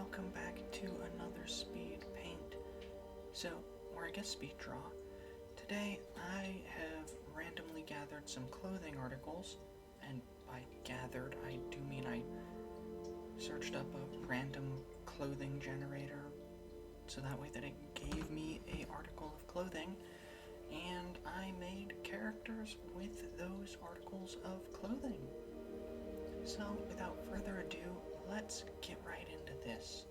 welcome back to another speed paint. Or I guess speed draw. Today I have randomly gathered some clothing articles, and by gathered I do mean I searched up a random clothing generator so that way that it gave me an article of clothing, and I made characters with those articles of clothing. So without further ado, let's get right into this.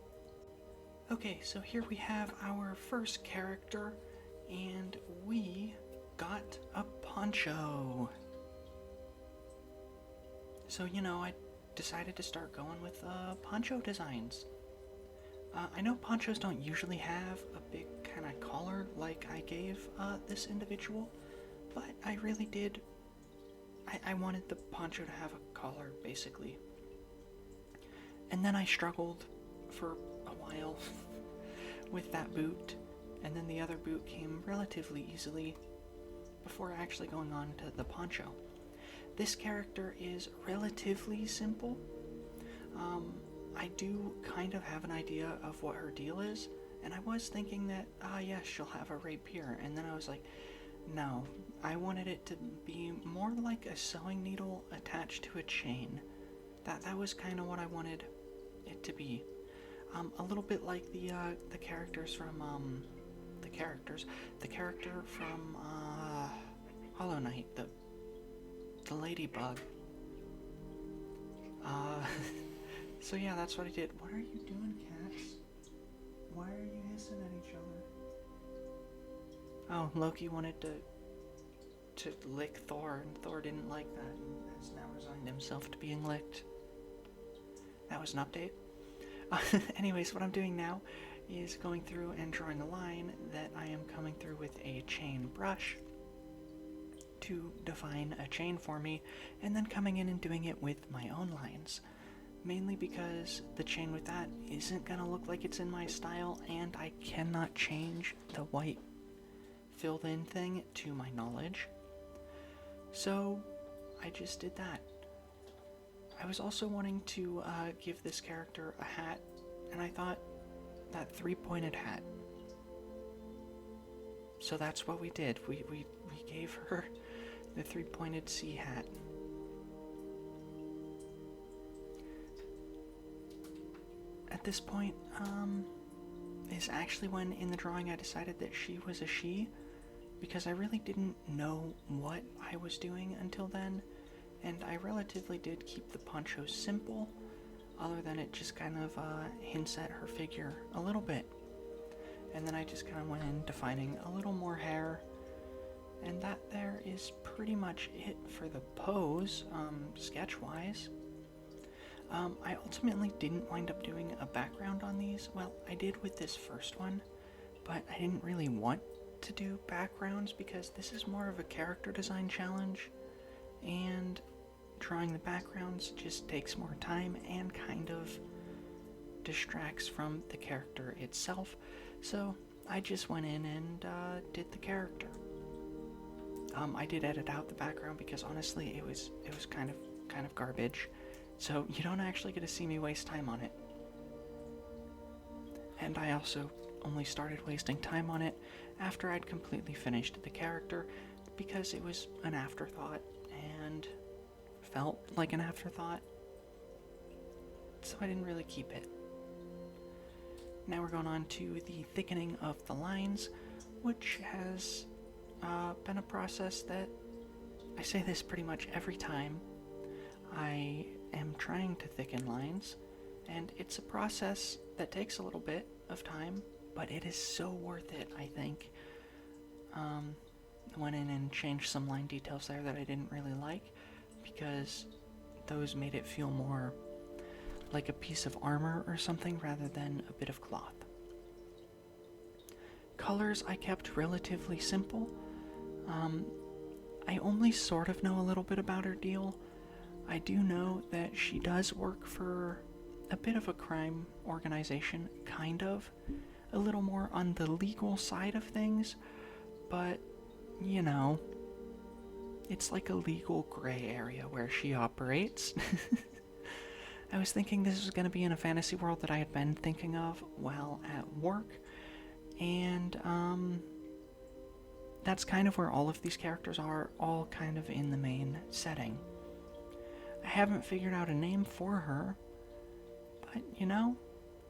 Okay, so here we have our first character, and we got a poncho. So, I decided to start going with poncho designs. I know ponchos don't usually have a big kind of collar like I gave this individual, but I really did. I wanted the poncho to have a collar, basically. And then I struggled for a while with that boot, and then the other boot came relatively easily before actually going on to the poncho. This character is relatively simple. I do kind of have an idea of what her deal is, and I was thinking that, yes, she'll have a rapier, and then I was like, no, I wanted it to be more like a sewing needle attached to a chain. That was kind of what I wanted it to be. A little bit like the characters from the character from Hollow Knight, the ladybug. So yeah, that's what I did. What are you doing, cats? Why are you hissing at each other? Oh, Loki wanted to lick Thor, and Thor didn't like that, and has now resigned himself to being licked. That was an update. Anyways, what I'm doing now is going through and drawing a line that I am coming through with a chain brush to define a chain for me, and then coming in and doing it with my own lines. Mainly because the chain with that isn't going to look like it's in my style, and I cannot change the white filled in thing to my knowledge. So I just did that. I was also wanting to give this character a hat, and I thought that three-pointed hat. So that's what we did. We gave her the three-pointed C hat. At this point, is actually when in the drawing I decided that she was a she, because I really didn't know what I was doing until then. And I relatively did keep the poncho simple, other than it just kind of hints at her figure a little bit. And then I just kind of went in defining a little more hair, and that there is pretty much it for the pose, sketch-wise. I ultimately didn't wind up doing a background on these. Well, I did with this first one, but I didn't really want to do backgrounds because this is more of a character design challenge, and drawing the backgrounds just takes more time and kind of distracts from the character itself. So I just went in and did the character. I did edit out the background because honestly it was kind of garbage. So you don't actually get to see me waste time on it. And I also only started wasting time on it after I'd completely finished the character, because it was an afterthought and felt like an afterthought. So I didn't really keep it. Now we're going on to the thickening of the lines, which has been a process that I say this pretty much every time I am trying to thicken lines, and it's a process that takes a little bit of time, but it is so worth it, I think. I went in and changed some line details there that I didn't really like, because those made it feel more like a piece of armor or something rather than a bit of cloth. Colors I kept relatively simple. I only sort of know a little bit about her deal. I do know that she does work for a bit of a crime organization, kind of. A little more on the legal side of things, but, it's like a legal gray area where she operates. I was thinking this was going to be in a fantasy world that I had been thinking of while at work, and that's kind of where all of these characters are, all kind of in the main setting. I haven't figured out a name for her, but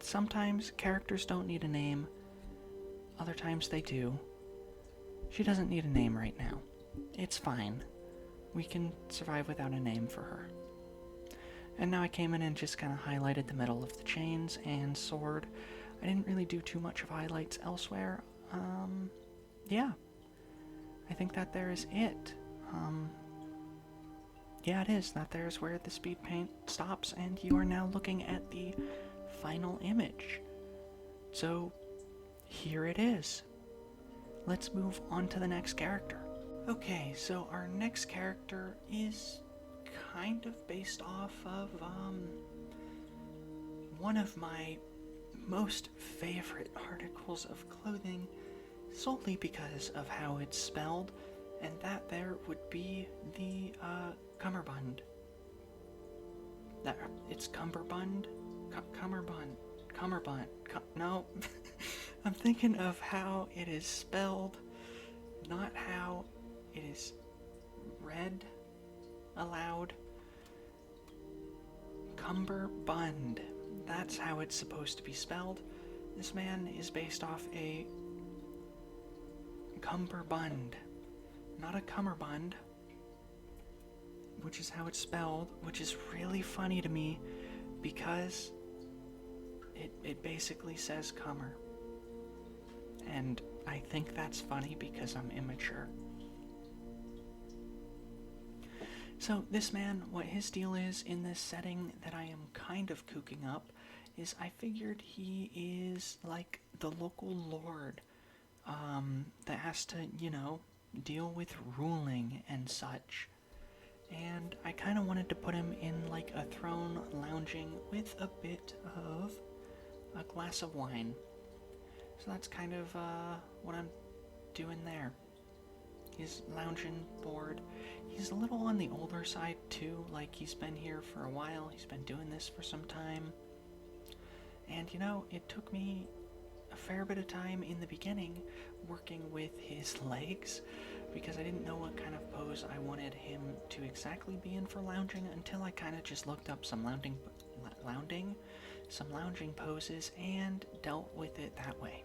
sometimes characters don't need a name, other times they do. She doesn't need a name right now. It's fine. We can survive without a name for her. And now I came in and just kind of highlighted the middle of the chains and sword. I didn't really do too much of highlights elsewhere. Yeah. I think that there is it. Yeah, it is. That there's where the speed paint stops, and you are now looking at the final image. So, here it is. Let's move on to the next character. Okay, so our next character is kind of based off of one of my most favorite articles of clothing, solely because of how it's spelled, and that there would be the cummerbund. It's cummerbund? Cummerbund. No, I'm thinking of how it is spelled, not how it is read aloud. Cummerbund. That's how it's supposed to be spelled. This man is based off a cummerbund, not a cummerbund, which is how it's spelled, which is really funny to me because it basically says cummer. And I think that's funny because I'm immature. So this man, what his deal is in this setting that I am kind of cooking up, is I figured he is like the local lord that has to, deal with ruling and such. And I kind of wanted to put him in like a throne lounging with a bit of a glass of wine. So that's kind of what I'm doing there. He's lounging bored. He's a little on the older side too, like he's been here for a while. He's been doing this for some time. And it took me a fair bit of time in the beginning working with his legs because I didn't know what kind of pose I wanted him to exactly be in for lounging until I kind of just looked up some lounging poses and dealt with it that way.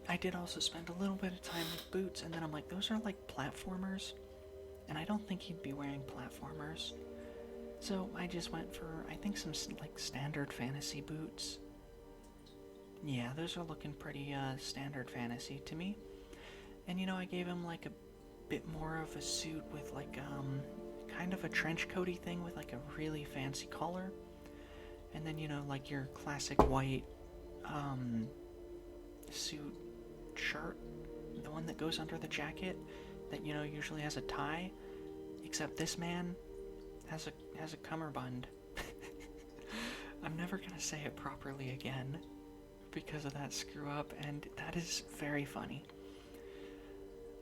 I did also spend a little bit of time with boots, and then I'm like, those are like platformers, and I don't think he'd be wearing platformers. So I just went for, I think, some like standard fantasy boots. Yeah, those are looking pretty standard fantasy to me. And I gave him like a bit more of a suit with like kind of a trench coaty thing with like a really fancy collar. And then like your classic white suit shirt, the one that goes under the jacket that usually has a tie, except this man has a cummerbund. I'm never gonna say it properly again because of that screw up, and that is very funny.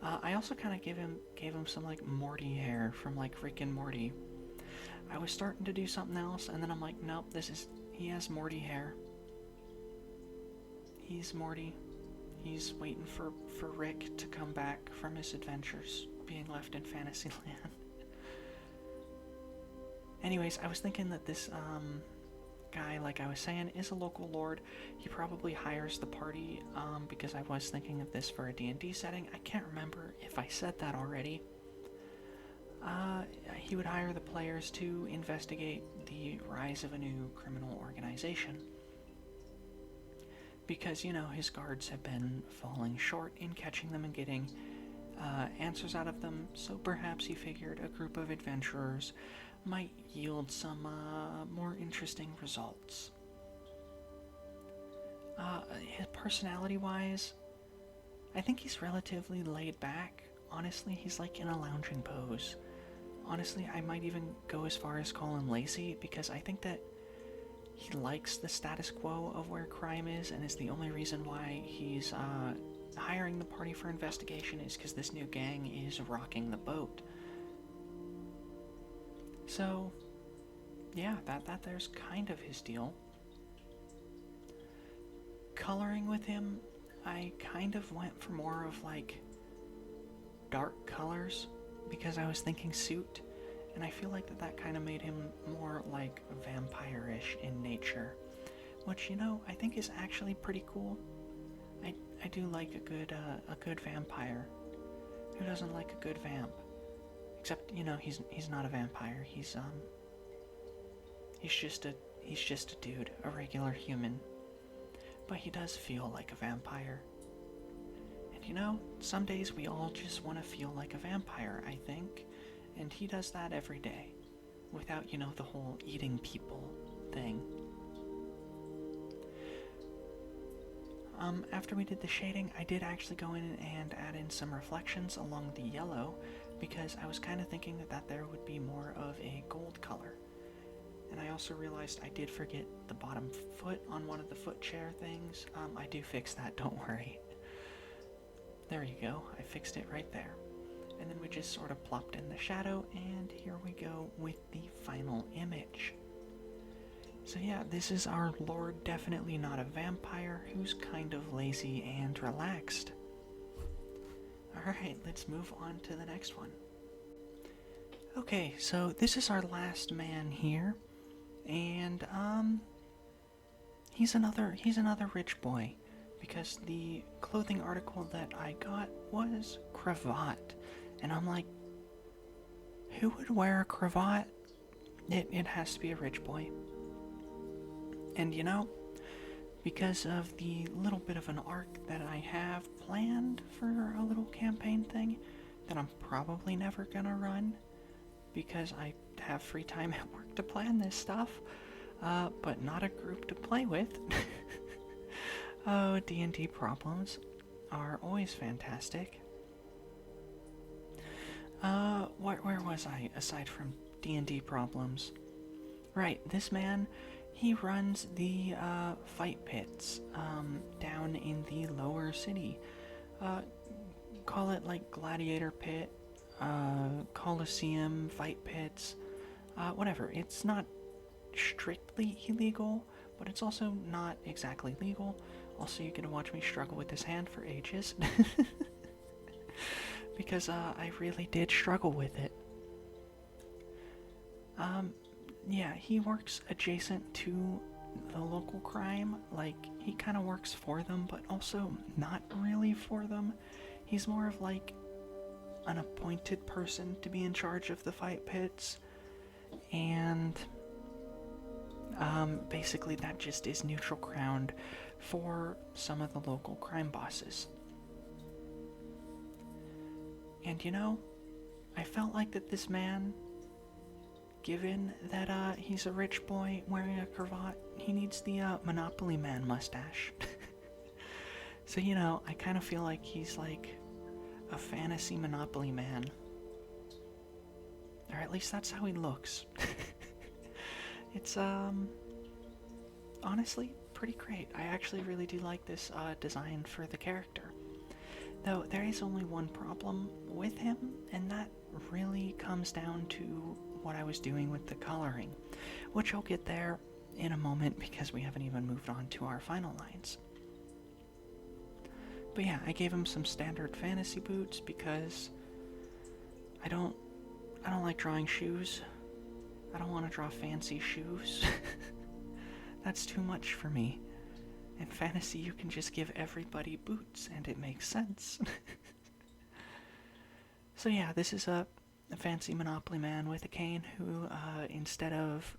I also kind of gave him some like Morty hair from like Rick and Morty. I was starting to do something else, and then I'm like, nope, he has Morty hair. He's Morty. He's waiting for Rick to come back from his adventures being left in Fantasyland. Anyways, I was thinking that this guy, like I was saying, is a local lord. He probably hires the party because I was thinking of this for a D&D setting. I can't remember if I said that already. He would hire the players to investigate the rise of a new criminal organization. Because, his guards have been falling short in catching them and getting answers out of them, so perhaps he figured a group of adventurers might yield some more interesting results. Personality-wise, I think he's relatively laid back. Honestly, he's like in a lounging pose. Honestly, I might even go as far as call him lazy, because I think that he likes the status quo of where crime is, and is the only reason why he's hiring the party for investigation is because this new gang is rocking the boat. So, yeah, that there's kind of his deal. Coloring with him, I kind of went for more of like dark colors because I was thinking suit, and I feel like that kind of made him more like vampire-ish in nature, which, you know, I think is actually pretty cool. I do like a good vampire. Who doesn't like a good vamp? Except, you know, he's not a vampire. He's just a dude, a regular human. But he does feel like a vampire. And you know, some days we all just want to feel like a vampire, I think. And he does that every day. Without, you know, the whole eating people thing. After we did the shading, I did actually go in and add in some reflections along the yellow, because I was kind of thinking that there would be more of a gold color. And I also realized I did forget the bottom foot on one of the foot chair things. I do fix that, don't worry. There you go, I fixed it right there. And then we just sort of plopped in the shadow, and here we go with the final image. So yeah, this is our Lord Definitely Not a Vampire, who's kind of lazy and relaxed. Alright, let's move on to the next one. Okay, so this is our last man here, and he's another rich boy, because the clothing article that I got was cravat, and I'm like, who would wear a cravat? It has to be a rich boy. And you know, because of the little bit of an arc that I have planned for a little campaign thing that I'm probably never gonna run, because I have free time at work to plan this stuff, but not a group to play with. Oh, D&D problems are always fantastic. Where was I, aside from D&D problems? Right, this man, he runs the fight pits down in the lower city. Call it like Gladiator Pit, Coliseum, fight pits, whatever. It's not strictly illegal, but it's also not exactly legal. Also, you get to watch me struggle with this hand for ages. Because I really did struggle with it. Yeah, he works adjacent to the local crime. Like, he kind of works for them, but also not really for them. He's more of like an appointed person to be in charge of the fight pits. And basically that just is neutral ground for some of the local crime bosses. And you know, I felt like that this man, given that he's a rich boy wearing a cravat, he needs the Monopoly Man mustache. So, you know, I kind of feel like he's like a fantasy Monopoly Man. Or at least that's how he looks. It's, honestly pretty great. I actually really do like this design for the character. Though there is only one problem with him, and that really comes down to what I was doing with the coloring, which I'll get there in a moment because we haven't even moved on to our final lines. But yeah, I gave him some standard fantasy boots because I don't like drawing shoes. I don't want to draw fancy shoes. That's too much for me. In fantasy, you can just give everybody boots, and it makes sense. So yeah, this is a fancy Monopoly Man with a cane who, instead of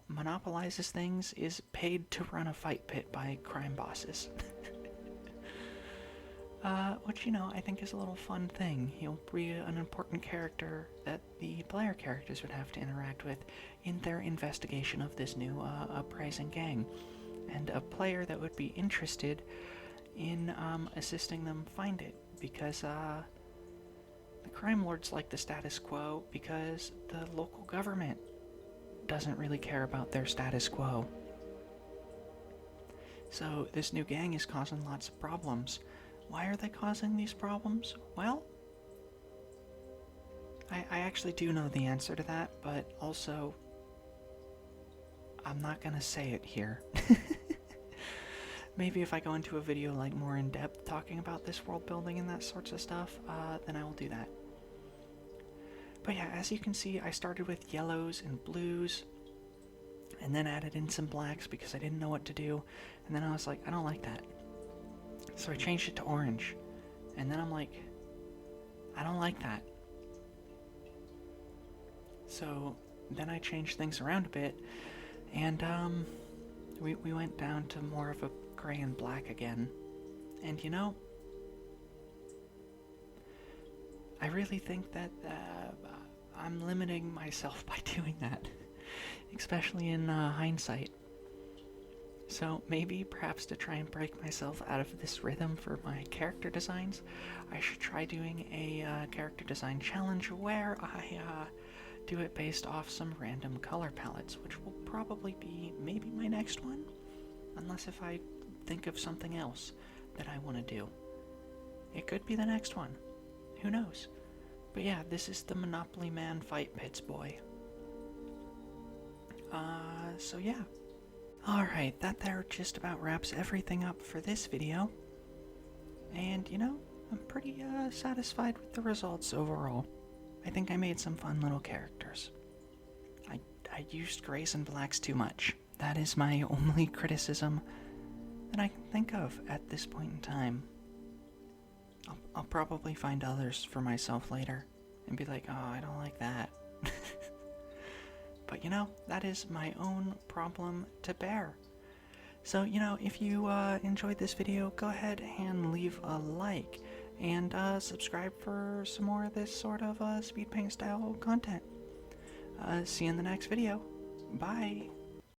monopolizes things, is paid to run a fight pit by crime bosses. Which, you know, I think is a little fun thing. He'll be an important character that the player characters would have to interact with in their investigation of this new uprising gang, and a player that would be interested in assisting them find it, because the crime lords like the status quo because the local government doesn't really care about their status quo. So this new gang is causing lots of problems. Why are they causing these problems? Well, I actually do know the answer to that, but also I'm not gonna say it here. Maybe if I go into a video like more in depth talking about this world building and that sorts of stuff, then I will do that. But yeah, as you can see, I started with yellows and blues, and then added in some blacks because I didn't know what to do, and then I was like, I don't like that. So I changed it to orange, and then I'm like, I don't like that. So then I changed things around a bit, and we went down to more of a gray and black again. And you know, I really think that I'm limiting myself by doing that, especially in hindsight. So maybe, perhaps to try and break myself out of this rhythm for my character designs, I should try doing a character design challenge where I do it based off some random color palettes, which will probably be maybe my next one, unless if I think of something else that I want to do. It could be the next one. Who knows? But yeah, this is the Monopoly Man Fight Pits boy. So yeah. Alright, that there just about wraps everything up for this video. And you know, I'm pretty satisfied with the results overall. I think I made some fun little characters. I used grays and blacks too much. That is my only criticism that I can think of at this point in time. I'll probably find others for myself later and be like, oh, I don't like that. But you know, that is my own problem to bear. So, you know, if you enjoyed this video, go ahead and leave a like and subscribe for some more of this sort of speed paint style content. See you in the next video. Bye.